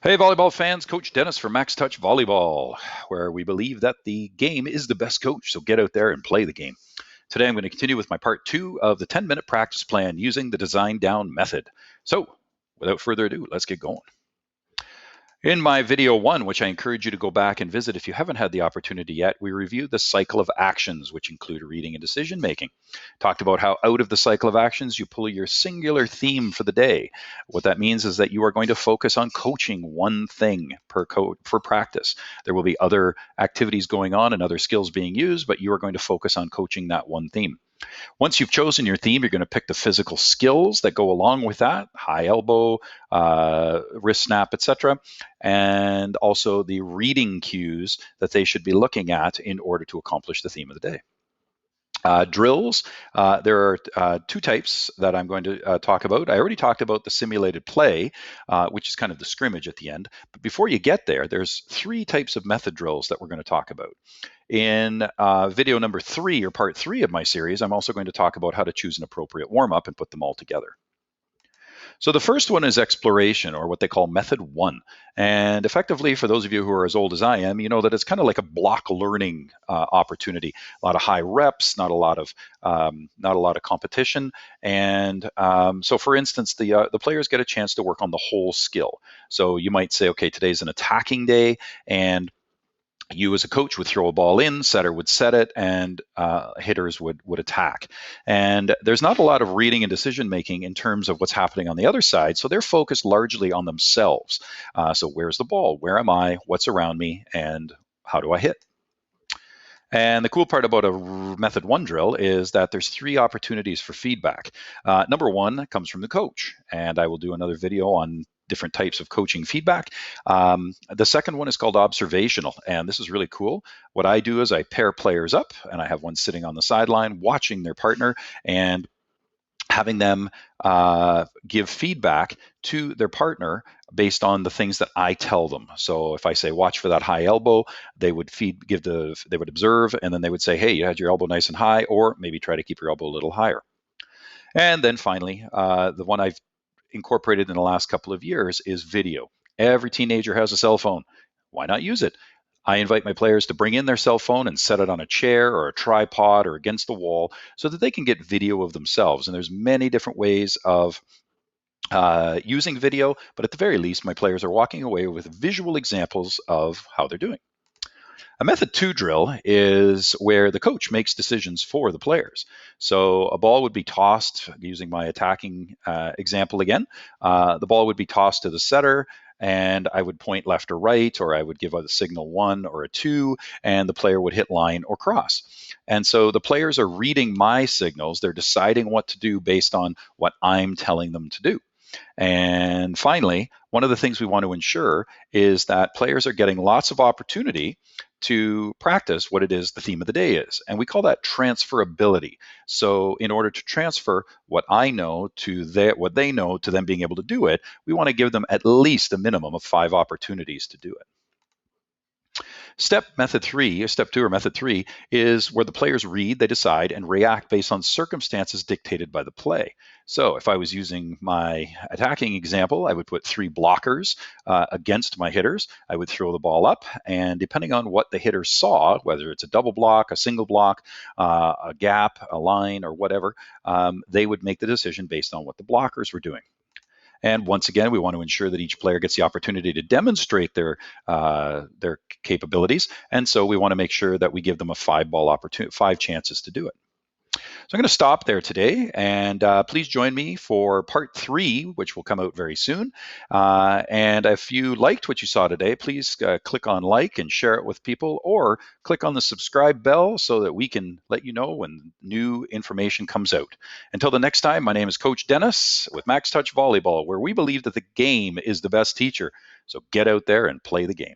Hey, volleyball fans, Coach Dennis from Max Touch Volleyball, where we believe that the game is the best coach, so get out there and play the game. Today, I'm going to continue with my part two of the 10-minute practice plan using the design down method. So, without further ado, let's get going. In my video one, which I encourage you to go back and visit if you haven't had the opportunity yet, we reviewed the cycle of actions, which include reading and decision making. Talked about how out of the cycle of actions, you pull your singular theme for the day. What that means is that you are going to focus on coaching one thing for practice. There will be other activities going on and other skills being used, but you are going to focus on coaching that one theme. Once you've chosen your theme, you're going to pick the physical skills that go along with that, high elbow, wrist snap, etc., and also the reading cues that they should be looking at in order to accomplish the theme of the day. Drills, there are two types that I'm going to talk about. I already talked about the simulated play, which is kind of the scrimmage at the end. But before you get there, there's three types of method drills that we're going to talk about. In video number 3, or part 3 of my series, I'm also going to talk about how to choose an appropriate warm-up and put them all together. So the first one is exploration, or what they call method 1. And effectively, for those of you who are as old as I am, you know that it's kind of like a block learning opportunity. A lot of high reps, not a lot of competition. And so, for instance, the players get a chance to work on the whole skill. So you might say, okay, today's an attacking day, and you as a coach would throw a ball in, setter would set it, and hitters would attack. And there's not a lot of reading and decision making in terms of what's happening on the other side, so they're focused largely on themselves. So where's the ball? Where am I? What's around me? And how do I hit? And the cool part about a method 1 drill is that there's 3 opportunities for feedback. Number 1 comes from the coach, and I will do another video on different types of coaching feedback. The second one is called observational, and this is really cool. What I do is I pair players up, and I have one sitting on the sideline watching their partner and having them give feedback to their partner based on the things that I tell them. So if I say watch for that high elbow, they would they would observe, and then they would say, hey, you had your elbow nice and high, or maybe try to keep your elbow a little higher. And then finally, the one I've incorporated in the last couple of years is video. Every teenager has a cell phone. Why not use it? I invite my players to bring in their cell phone and set it on a chair or a tripod or against the wall so that they can get video of themselves. And there's many different ways of using video, but at the very least, my players are walking away with visual examples of how they're doing. A method 2 drill is where the coach makes decisions for the players. So a ball would be tossed, using my attacking example again, the ball would be tossed to the setter, and I would point left or right, or I would give a signal 1 or a 2, and the player would hit line or cross. And so the players are reading my signals. They're deciding what to do based on what I'm telling them to do. And finally, one of the things we want to ensure is that players are getting lots of opportunity to practice what it is the theme of the day is. And we call that transferability. So in order to transfer what I know to what they know to them being able to do it, we want to give them at least a minimum of 5 opportunities to do it. Step 2 or method 3 is where the players read, they decide, and react based on circumstances dictated by the play. So if I was using my attacking example, I would put 3 blockers against my hitters. I would throw the ball up, and depending on what the hitter saw, whether it's a double block, a single block, a gap, a line, or whatever, they would make the decision based on what the blockers were doing. And once again, we want to ensure that each player gets the opportunity to demonstrate their capabilities. And so we want to make sure that we give them a 5-ball opportunity, 5 chances to do it. So I'm going to stop there today, and please join me for part 3, which will come out very soon. And if you liked what you saw today, please click on like and share it with people, or click on the subscribe bell so that we can let you know when new information comes out. Until the next time, my name is Coach Dennis with Max Touch Volleyball, where we believe that the game is the best teacher. So get out there and play the game.